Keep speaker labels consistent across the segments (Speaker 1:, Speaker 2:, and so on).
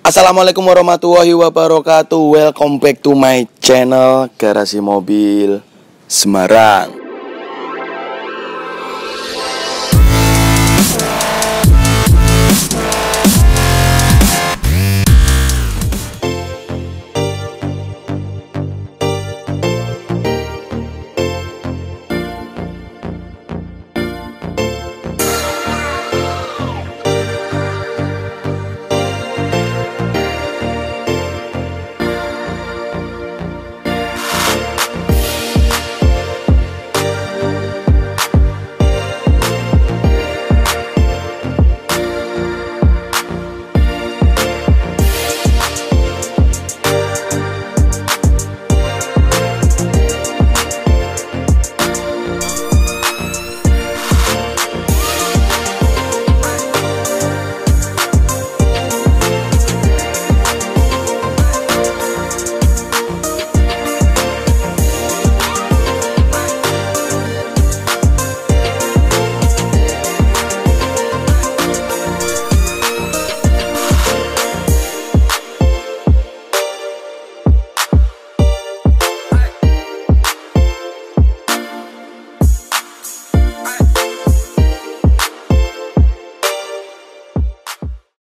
Speaker 1: Assalamualaikum warahmatullahi wabarakatuh. Welcome back to my channel Garasi Mobil Semarang.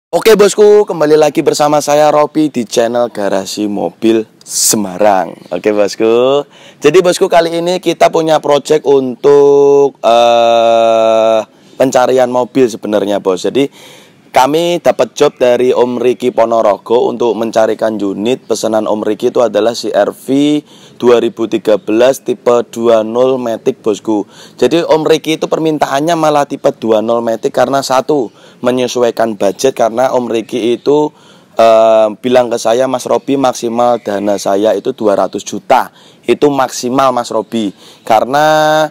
Speaker 1: Oke bosku, kembali lagi bersama saya Robi di channel Garasi Mobil Semarang. Oke bosku, jadi bosku kali ini kita punya project untuk pencarian mobil sebenarnya bos. Jadi kami dapat job dari Om Riki Ponorogo untuk mencarikan unit. Pesanan Om Riki itu adalah CR-V 2013 tipe 20 Matic bosku. Jadi Om Riki itu permintaannya malah tipe 20 Matic karena satu, menyesuaikan budget. Karena Om Riki itu bilang ke saya, Mas Robi, maksimal dana saya itu 200 juta. Itu maksimal Mas Robi. Karena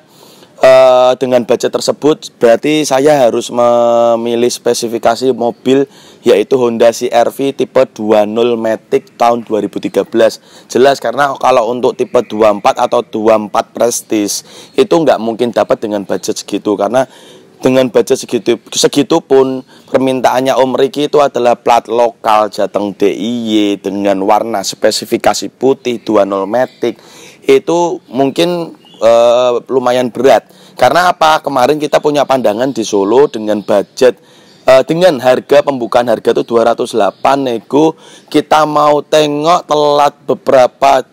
Speaker 1: dengan budget tersebut berarti saya harus memilih spesifikasi mobil yaitu Honda CR-V tipe 20 Matic tahun 2013. Jelas karena kalau untuk tipe 24 atau 24 Prestige itu nggak mungkin dapat dengan budget segitu. Karena dengan budget segitu pun permintaannya Om Riki itu adalah plat lokal Jateng DIY dengan warna spesifikasi putih 20 Matic. Itu mungkin lumayan berat. Karena apa? Kemarin kita punya pandangan di Solo dengan budget dengan harga pembukaan harga itu 208 nego. Kita mau tengok telat beberapa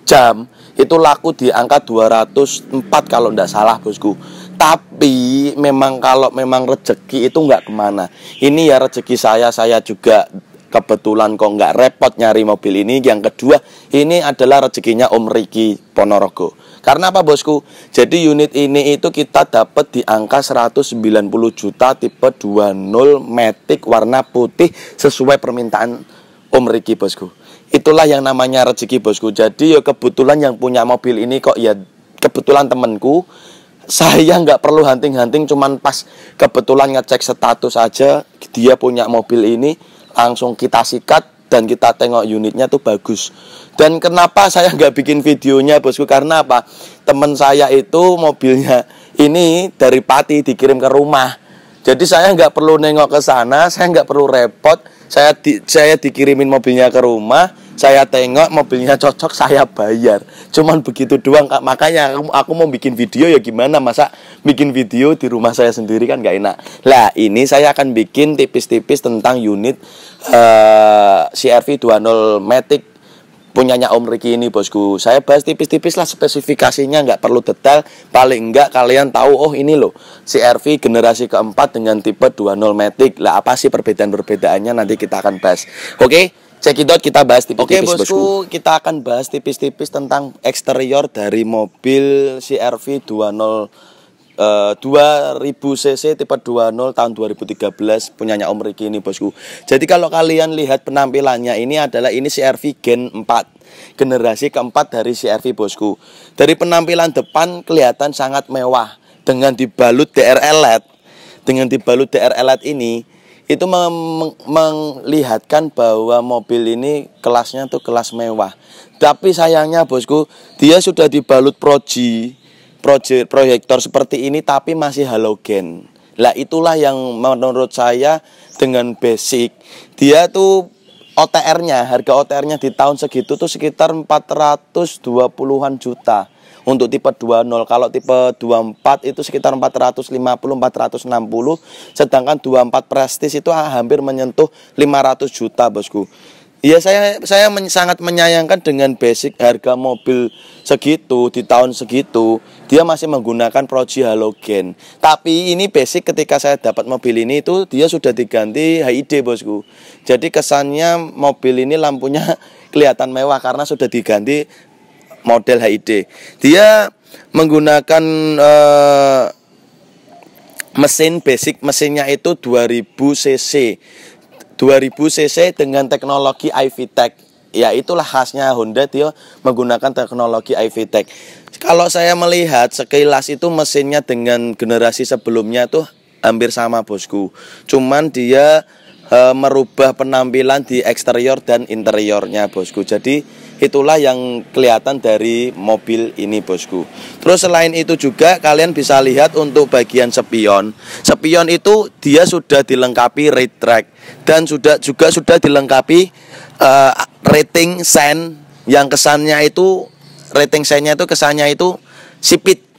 Speaker 1: jam itu laku di angka 204 kalau tidak salah bosku. Tapi memang kalau memang rezeki itu nggak kemana. Ini ya rezeki saya juga kebetulan kok nggak repot nyari mobil ini. Yang kedua, ini adalah rezekinya Om Riki Ponorogo. Karena apa bosku? Jadi unit ini itu kita dapat di angka 190 juta tipe 20 Matic warna putih sesuai permintaan Om Riki bosku. Itulah yang namanya rezeki bosku. Jadi ya kebetulan yang punya mobil ini kok ya kebetulan temanku. Saya nggak perlu hunting-hunting, cuman pas kebetulan ngecek status aja dia punya mobil ini, langsung kita sikat dan kita tengok unitnya tuh bagus. Dan kenapa saya nggak bikin videonya bosku? Karena apa? Temen saya itu mobilnya ini dari Pati dikirim ke rumah. Jadi saya nggak perlu nengok ke sana, saya nggak perlu repot. Saya dikirimin mobilnya ke rumah, saya tengok mobilnya cocok, saya bayar. Cuman begitu doang Kak. Makanya aku mau bikin video ya gimana, masa bikin video di rumah saya sendiri kan nggak enak. Lah ini saya akan bikin tipis-tipis tentang unit CR-V 20 Matic punyanya Om Riki ini bosku. Saya bahas tipis-tipis lah spesifikasinya, nggak perlu detail. Paling enggak kalian tahu, oh ini loh CR-V generasi keempat dengan tipe 20 Matic. Lah apa sih perbedaan-perbedaannya nanti kita akan bahas. Oke, cekidot kita bahas tipis-tipis bosku. Kita akan bahas tipis-tipis tentang eksterior dari mobil CR-V 2000cc tipe 20 tahun 2013 punyanya Om Riki ini bosku. Jadi kalau kalian lihat penampilannya, ini adalah ini CR-V Gen 4 generasi keempat dari CR-V bosku. Dari penampilan depan kelihatan sangat mewah dengan dibalut DRL LED. Dengan dibalut DRL LED ini itu melihatkan bahwa mobil ini kelasnya tuh kelas mewah. Tapi sayangnya bosku, dia sudah dibalut proyektor seperti ini tapi masih halogen. Lah itulah yang menurut saya dengan basic dia tuh OTR-nya, harga OTR-nya di tahun segitu tuh sekitar 420-an juta untuk tipe 20. Kalau tipe 24 itu sekitar 450 460, sedangkan 24 Prestige itu hampir menyentuh 500 juta, Bosku. Ya, saya sangat menyayangkan dengan basic harga mobil segitu di tahun segitu dia masih menggunakan proji halogen. Tapi ini basic ketika saya dapat mobil ini itu dia sudah diganti HID, Bosku. Jadi kesannya mobil ini lampunya kelihatan mewah karena sudah diganti model HID. Dia menggunakan mesin basic, mesinnya itu 2000 cc. 2000 cc dengan teknologi iVTEC. Ya, itulah khasnya Honda, dia menggunakan teknologi iVTEC. Kalau saya melihat sekilas itu mesinnya dengan generasi sebelumnya tuh hampir sama, Bosku. Cuman dia merubah penampilan di eksterior dan interiornya, Bosku. Jadi itulah yang kelihatan dari mobil ini, Bosku. Terus selain itu juga kalian bisa lihat untuk bagian spion. Spion itu dia sudah dilengkapi rate track dan sudah dilengkapi rating sign yang kesannya itu rating sign-nya itu kesannya itu sipit.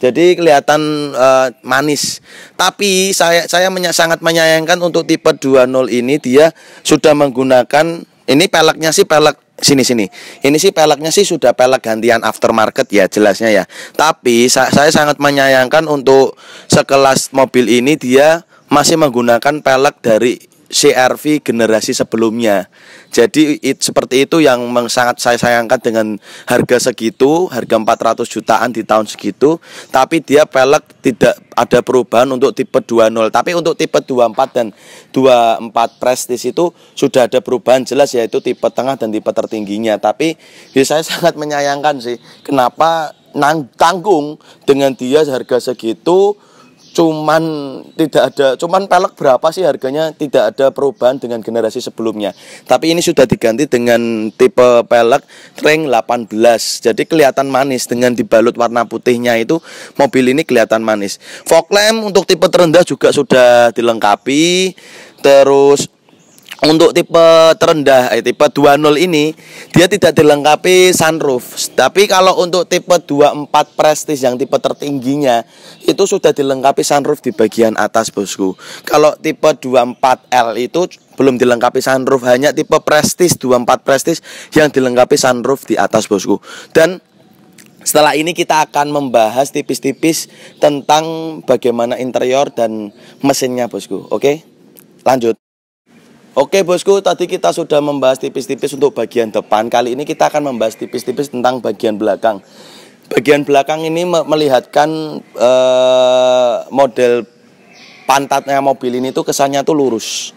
Speaker 1: Jadi kelihatan manis. Tapi saya sangat menyayangkan untuk tipe 20 ini dia sudah menggunakan ini peleknya sih pelek sini. Ini sih peleknya sih sudah pelek gantian aftermarket ya jelasnya ya. Tapi saya sangat menyayangkan untuk sekelas mobil ini dia masih menggunakan pelek dari CR-V generasi sebelumnya. Jadi seperti itu yang sangat saya sayangkan dengan harga segitu, harga 400 jutaan di tahun segitu, tapi dia pelek tidak ada perubahan untuk tipe 20. Tapi untuk tipe 24 dan 24 Prestige itu sudah ada perubahan jelas, yaitu tipe tengah dan tipe tertingginya. Tapi ya saya sangat menyayangkan sih, kenapa tanggung dengan dia harga segitu. Cuman pelek berapa sih harganya tidak ada perubahan dengan generasi sebelumnya. Tapi ini sudah diganti dengan tipe pelek ring 18. Jadi kelihatan manis dengan dibalut warna putihnya itu mobil ini kelihatan manis. Fog lamp untuk tipe terendah juga sudah dilengkapi. Terus untuk tipe terendah, tipe 20 ini dia tidak dilengkapi sunroof. Tapi kalau untuk tipe 24 Prestige yang tipe tertingginya itu sudah dilengkapi sunroof di bagian atas, Bosku. Kalau tipe 24L itu belum dilengkapi sunroof, hanya tipe Prestige 24 Prestige yang dilengkapi sunroof di atas, Bosku. Dan setelah ini kita akan membahas tipis-tipis tentang bagaimana interior dan mesinnya, Bosku. Oke? Lanjut. Oke, Bosku, tadi kita sudah membahas tipis-tipis untuk bagian depan. Kali ini kita akan membahas tipis-tipis tentang bagian belakang. Bagian belakang ini melihatkan model pantatnya mobil ini tuh kesannya tuh lurus.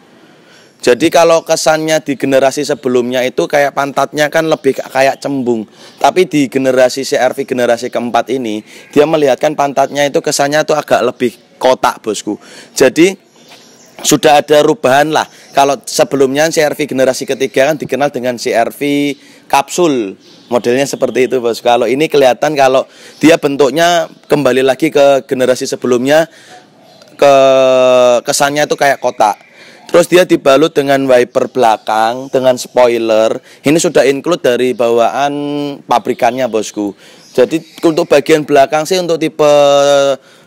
Speaker 1: Jadi kalau kesannya di generasi sebelumnya itu kayak pantatnya kan lebih kayak cembung. Tapi di generasi CR-V generasi keempat ini dia melihatkan pantatnya itu kesannya tuh agak lebih kotak, Bosku. Jadi sudah ada perubahan lah. Kalau sebelumnya CR-V generasi ketiga kan dikenal dengan CR-V kapsul, modelnya seperti itu, Bos. Kalau ini kelihatan kalau dia bentuknya kembali lagi ke generasi sebelumnya, kesannya itu kayak kotak. Terus dia dibalut dengan wiper belakang, dengan spoiler. Ini sudah include dari bawaan pabrikannya, Bosku. Jadi untuk bagian belakang sih untuk tipe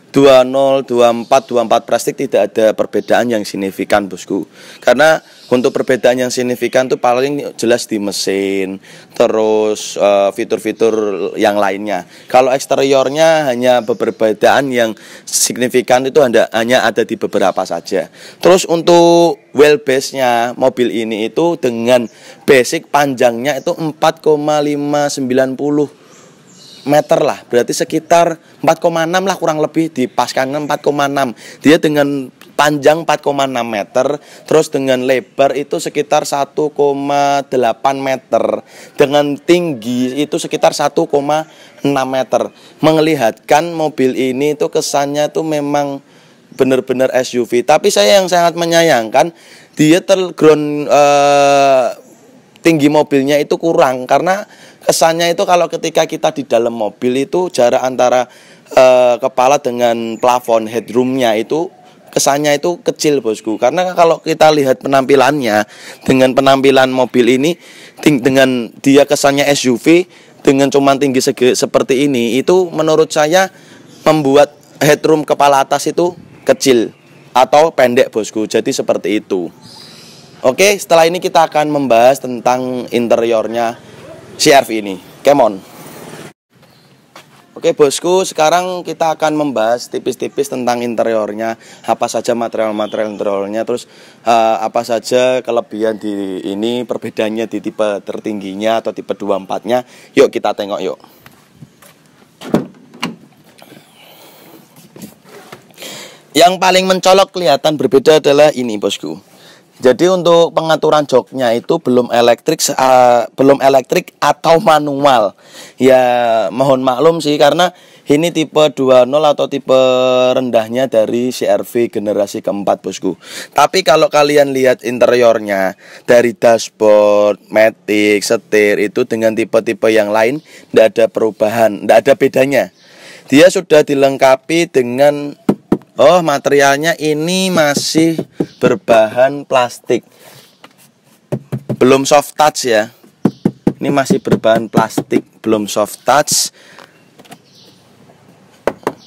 Speaker 1: 20, 24 Prestige tidak ada perbedaan yang signifikan, Bosku. Karena untuk perbedaan yang signifikan itu paling jelas di mesin, terus fitur-fitur yang lainnya. Kalau eksteriornya hanya perbedaan yang signifikan itu hanya ada di beberapa saja. Terus untuk wheelbase-nya mobil ini itu dengan basic panjangnya itu 4,590 meter lah, berarti sekitar 4,6 lah kurang lebih, dipaskan 4,6. Dia dengan panjang 4,6 meter, terus dengan lebar itu sekitar 1,8 meter, dengan tinggi itu sekitar 1,6 meter. Melihatkan mobil ini tuh kesannya tuh memang benar-benar SUV. Tapi saya yang sangat menyayangkan dia tinggi mobilnya itu kurang, karena kesannya itu kalau ketika kita di dalam mobil itu jarak antara kepala dengan plafon headroomnya itu kesannya itu kecil bosku. Karena kalau kita lihat penampilannya dengan penampilan mobil ini dengan dia kesannya SUV dengan cuman tinggi seperti ini, itu menurut saya membuat headroom kepala atas itu kecil atau pendek bosku. Jadi seperti itu. Oke, setelah ini kita akan membahas tentang interiornya CR-V ini. Come on. Oke bosku, sekarang kita akan membahas tipis-tipis tentang interiornya, apa saja material-material interiornya, terus apa saja kelebihan di ini, perbedaannya di tipe tertingginya atau tipe 24-nya. Yuk kita tengok yuk. Yang paling mencolok kelihatan berbeda adalah ini bosku. Jadi untuk pengaturan joknya itu belum elektrik atau manual. Ya mohon maklum sih karena ini tipe 20 atau tipe rendahnya dari CR-V generasi keempat bosku. Tapi kalau kalian lihat interiornya dari dashboard, matic, setir itu dengan tipe-tipe yang lain tidak ada perubahan, tidak ada bedanya. Dia sudah dilengkapi dengan materialnya ini masih berbahan plastik. Belum soft touch ya. Ini masih berbahan plastik, belum soft touch.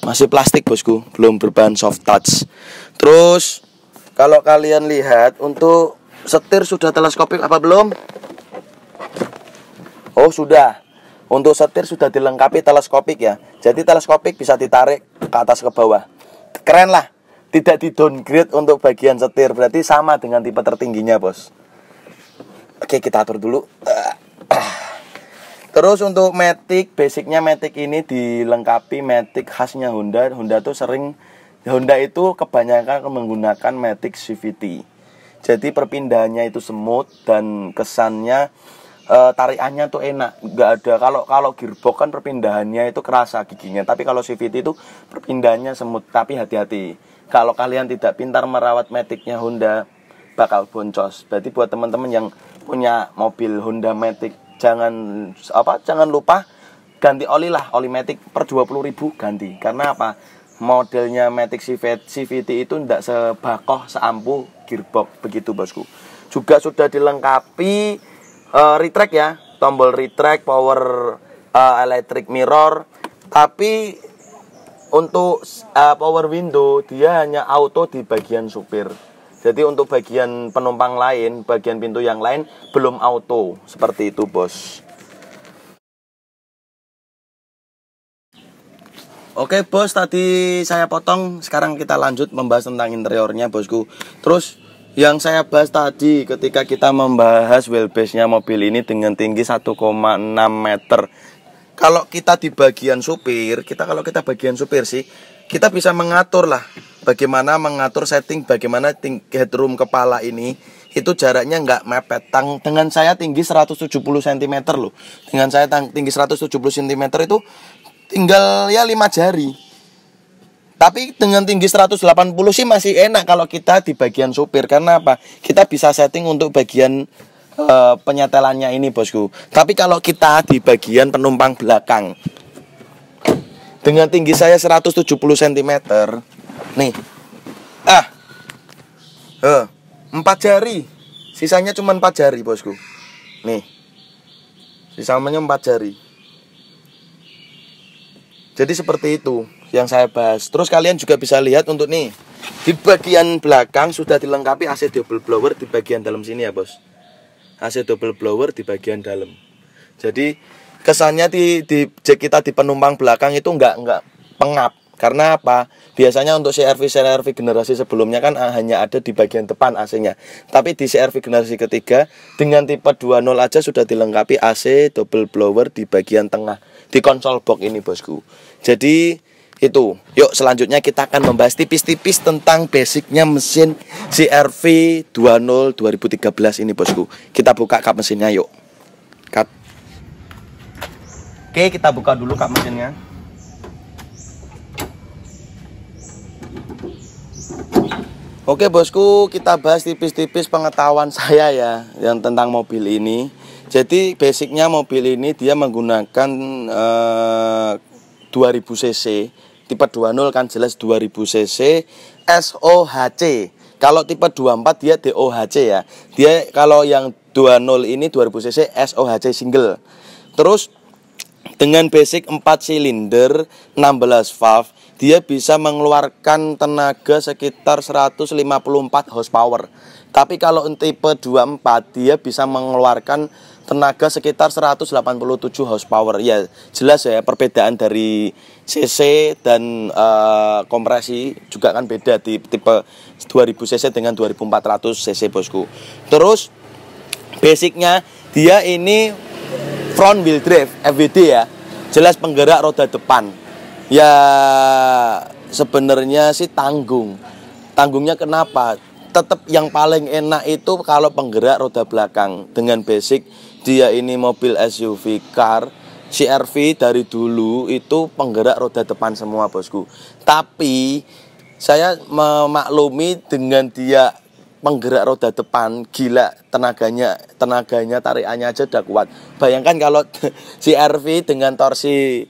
Speaker 1: Masih plastik bosku, belum berbahan soft touch. Terus kalau kalian lihat untuk setir sudah teleskopik apa belum? Oh, sudah. Untuk setir sudah dilengkapi teleskopik ya. Jadi teleskopik bisa ditarik ke atas ke bawah. Keren lah, tidak di downgrade untuk bagian setir, berarti sama dengan tipe tertingginya bos. Oke, kita atur dulu. Terus untuk matic, basicnya matic ini dilengkapi matic khasnya Honda. Honda itu kebanyakan menggunakan matic CVT. Jadi perpindahannya itu smooth dan kesannya tarikannya tuh enak, nggak ada kalau gearbox kan perpindahannya itu kerasa giginya, tapi kalau CVT itu perpindahannya semut. Tapi hati-hati, kalau kalian tidak pintar merawat maticnya Honda bakal boncos. Berarti buat teman-teman yang punya mobil Honda Matic jangan lupa ganti oli lah, oli matic per 20.000 ganti. Karena apa? Modelnya matic CVT itu tidak sebakoh seampuh gearbox begitu bosku. Juga sudah dilengkapi retract ya, tombol retract, power electric mirror. Tapi untuk power window dia hanya auto di bagian supir. Jadi untuk bagian penumpang lain, bagian pintu yang lain belum auto. Seperti itu bos. Oke bos, tadi saya potong. Sekarang kita lanjut membahas tentang interiornya bosku. Terus yang saya bahas tadi ketika kita membahas wheelbase-nya mobil ini dengan tinggi 1,6 meter. Kalau kita di bagian supir, kalau kita bagian supir sih, kita bisa mengatur lah bagaimana mengatur setting, bagaimana headroom kepala ini itu jaraknya nggak mepet. Dengan saya tinggi 170 cm loh. Dengan saya tinggi 170 cm itu tinggal ya 5 jari. Tapi dengan tinggi 180 sih masih enak kalau kita di bagian supir. Karena apa? Kita bisa setting untuk bagian penyetelannya ini bosku. Tapi kalau kita di bagian penumpang belakang, dengan tinggi saya 170 cm, nih, 4 jari, sisanya cuma 4 jari bosku. Nih, sisanya 4 jari. Jadi seperti itu yang saya bahas. Terus kalian juga bisa lihat untuk nih, di bagian belakang sudah dilengkapi AC double blower di bagian dalam sini ya bos. AC double blower di bagian dalam. Jadi kesannya kita di penumpang belakang itu nggak pengap. Karena apa? Biasanya untuk CR-V generasi sebelumnya kan hanya ada di bagian depan AC-nya. Tapi di CR-V generasi ketiga dengan tipe 20 aja sudah dilengkapi AC double blower di bagian tengah di konsol box ini bosku. Jadi itu, yuk selanjutnya kita akan membahas tipis-tipis tentang basicnya mesin CR-V 20 2013 ini bosku. Kita buka kap mesinnya yuk. Cut. Oke, kita buka dulu kap mesinnya. Oke bosku, kita bahas tipis-tipis pengetahuan saya ya yang tentang mobil ini. Jadi basicnya mobil ini dia menggunakan 2000 cc tipe 20 kan jelas 2000 cc SOHC. Kalau tipe 24 dia DOHC ya. Dia kalau yang 20 ini 2000 cc SOHC single. Terus dengan basic 4 silinder 16 valve, dia bisa mengeluarkan tenaga sekitar 154 horsepower. Tapi kalau tipe 24 dia bisa mengeluarkan tenaga sekitar 187 horsepower. Ya, jelas ya perbedaan dari cc dan kompresi juga kan beda di tipe 2000 cc dengan 2400 cc bosku. Terus basicnya dia ini front wheel drive FWD ya. Jelas penggerak roda depan. Ya sebenarnya sih tanggung. Tanggungnya kenapa? Tetap yang paling enak itu kalau penggerak roda belakang. Dengan basic dia ini mobil SUV car, CR-V dari dulu itu penggerak roda depan semua bosku. Tapi saya memaklumi dengan dia penggerak roda depan, gila tenaganya tarikannya aja udah kuat. Bayangkan kalau CR-V dengan torsi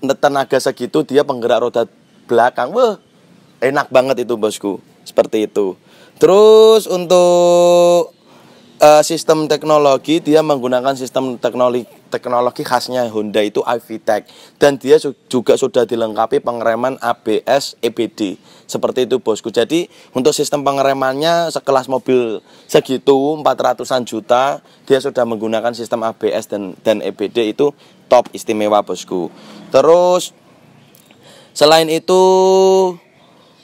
Speaker 1: tenaga segitu dia penggerak roda belakang, wah enak banget itu bosku. Seperti itu. Terus untuk sistem teknologi, dia menggunakan sistem teknologi khasnya Honda itu iVTEC, dan dia juga sudah dilengkapi pengereman ABS EBD. Seperti itu bosku. Jadi untuk sistem pengeremannya sekelas mobil segitu 400-an juta, dia sudah menggunakan sistem ABS dan EBD, itu top istimewa bosku. Terus selain itu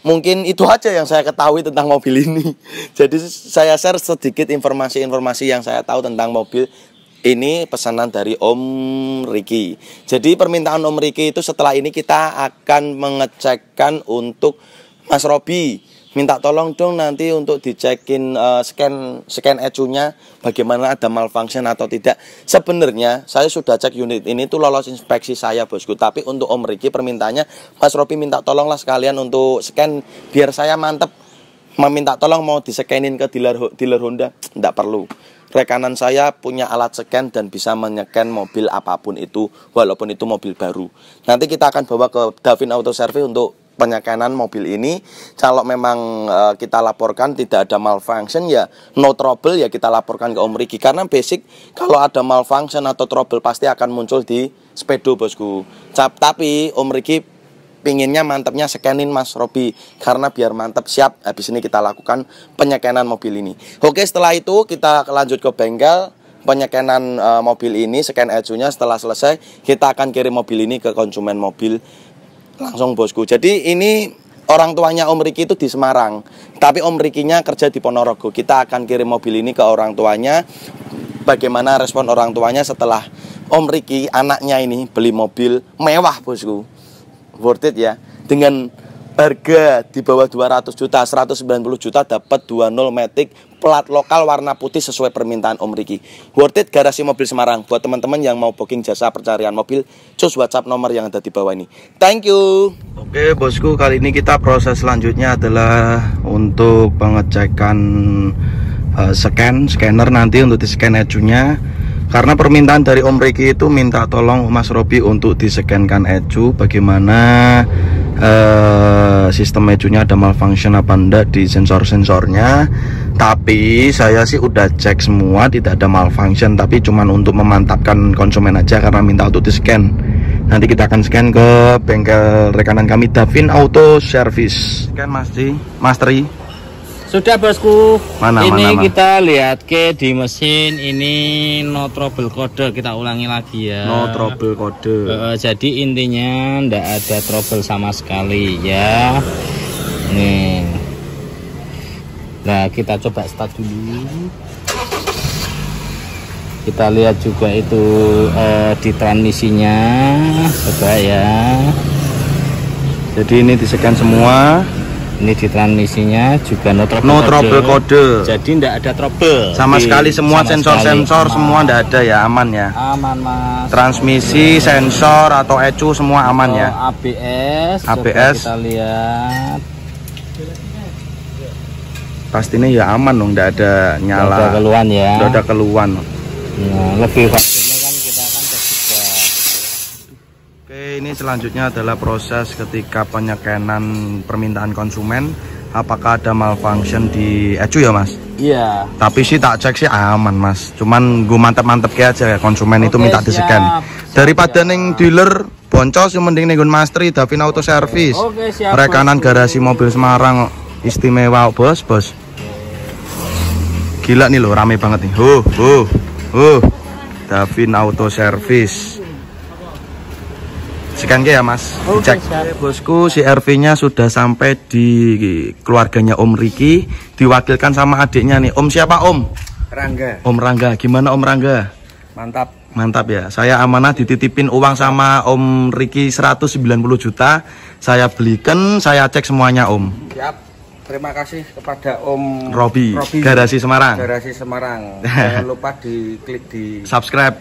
Speaker 1: mungkin itu aja yang saya ketahui tentang mobil ini. Jadi saya share sedikit informasi-informasi yang saya tahu tentang mobil ini, pesanan dari Om Ricky. Jadi permintaan Om Ricky itu setelah ini kita akan mengecekkan untuk Mas Robi. Minta tolong dong nanti untuk dicekin scan ECU-nya bagaimana, ada malfunction atau tidak. Sebenarnya saya sudah cek unit ini tuh lolos inspeksi saya bosku. Tapi untuk Om Ricky permintaannya, Mas Robi minta tolonglah sekalian untuk scan biar saya mantep. Meminta tolong mau discanin ke dealer Honda, tidak perlu. Rekanan saya punya alat scan dan bisa menycan mobil apapun itu, walaupun itu mobil baru. Nanti kita akan bawa ke Davin Auto Service untuk penyekanan mobil ini. Kalau memang kita laporkan tidak ada malfunction, ya no trouble, ya kita laporkan ke Om Ricky. Karena basic kalau ada malfunction atau trouble pasti akan muncul di speedo bosku. Tapi Om Ricky pinginnya mantapnya scanin Mas Robi, karena biar mantap siap. Habis ini kita lakukan penyekanan mobil ini. Oke, setelah itu kita lanjut ke bengkel penyekanan mobil ini, scan ECU-nya. Setelah selesai kita akan kirim mobil ini ke konsumen mobil langsung bosku. Jadi ini orang tuanya Om Ricky itu di Semarang, tapi Om Ricky-nya kerja di Ponorogo. Kita akan kirim mobil ini ke orang tuanya. Bagaimana respon orang tuanya setelah Om Ricky anaknya ini beli mobil mewah bosku. Worth it ya. Dengan harga di bawah 200 juta, 190 juta dapat 20 Matic plat lokal warna putih sesuai permintaan Om Ricky. Worth it, Garasi Mobil Semarang. Buat teman-teman yang mau booking jasa pencarian mobil, cus WhatsApp nomor yang ada di bawah ini. Thank you. Oke bosku, kali ini kita proses selanjutnya adalah untuk pengecekan scanner nanti untuk di-scan ECU-nya. Karena permintaan dari Om Ricky itu minta tolong Mas Robi untuk di-scankan ECU, bagaimana sistem ECU-nya ada malfunction apa enggak di sensor-sensornya. Tapi saya sih udah cek semua, tidak ada malfunction, tapi cuman untuk memantapkan konsumen aja karena minta untuk di-scan. Nanti kita akan scan ke bengkel rekanan kami, Davin Auto Service. Scan Mas Tri.
Speaker 2: Sudah bosku. Ini
Speaker 1: mana.
Speaker 2: kita lihat ke di mesin ini no trouble kode, kita ulangi lagi ya.
Speaker 1: No trouble kode.
Speaker 2: Jadi intinya ndak ada trouble sama sekali ya. Nih. Nah kita coba start dulu. Kita lihat juga itu di transmisinya, coba ya.
Speaker 1: Jadi ini di-scan semua.
Speaker 2: Ini di transmisinya juga no
Speaker 1: trouble kode.
Speaker 2: Jadi tidak ada trouble
Speaker 1: sama sekali, semua sensor-sensor semua tidak ada ya, aman ya.
Speaker 2: Aman mas.
Speaker 1: Transmisi, sensor atau ECU semua aman ya.
Speaker 2: ABS. Kita lihat.
Speaker 1: Pastinya ya aman dong, tidak ada nyala.
Speaker 2: Tidak ada keluhan ya.
Speaker 1: Tidak ada keluhan.
Speaker 2: Nah, lebih fasilnya kan kita akan cek juga.
Speaker 1: Oke, Oke, ini selanjutnya adalah proses ketika penyekenan permintaan konsumen. Apakah ada malfunction di ECU ya mas?
Speaker 2: Iya.
Speaker 1: Tapi sih tak cek sih aman mas. Cuman gue mantep-mantep kayak aja ya konsumen itu minta di-scan. Daripada neng dealer boncos yang mending nenggon Mastri Davin Auto Service.
Speaker 2: Oke, siap.
Speaker 1: Rekanan garasi mobil Semarang istimewa bos. Gila nih loh, rame banget nih. Davin Auto Service. Sekian ya mas. Cek. Bosku, si RV-nya sudah sampai di keluarganya Om Riki, diwakilkan sama adiknya nih. Om siapa Om?
Speaker 3: Rangga.
Speaker 1: Om Rangga. Gimana Om Rangga?
Speaker 3: Mantap.
Speaker 1: Mantap ya. Saya amanah dititipin uang sama Om Riki 190 juta. Saya belikan, saya cek semuanya Om.
Speaker 3: Siap. Terima kasih kepada Om
Speaker 1: Robi. Garasi Semarang.
Speaker 3: Garasi Semarang. Jangan lupa diklik di
Speaker 1: subscribe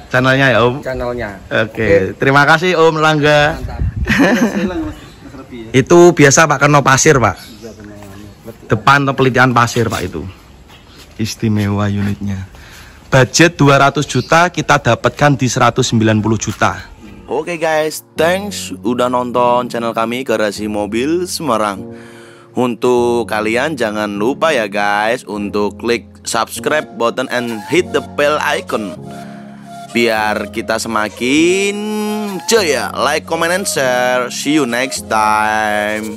Speaker 1: channelnya ya Om.
Speaker 3: Channelnya.
Speaker 1: Oke. Terima kasih Om Rangga.
Speaker 3: Mantap.
Speaker 1: Itu biasa Pak kena pasir Pak. Depan penelitian pasir Pak itu. Istimewa unitnya. Budget 200 juta kita dapatkan di 190 juta. Oke guys, thanks udah nonton channel kami Garasi Mobil Semarang. Untuk kalian jangan lupa ya guys untuk klik subscribe button and hit the bell icon biar kita semakin jaya. Like, comment, and share. See you next time.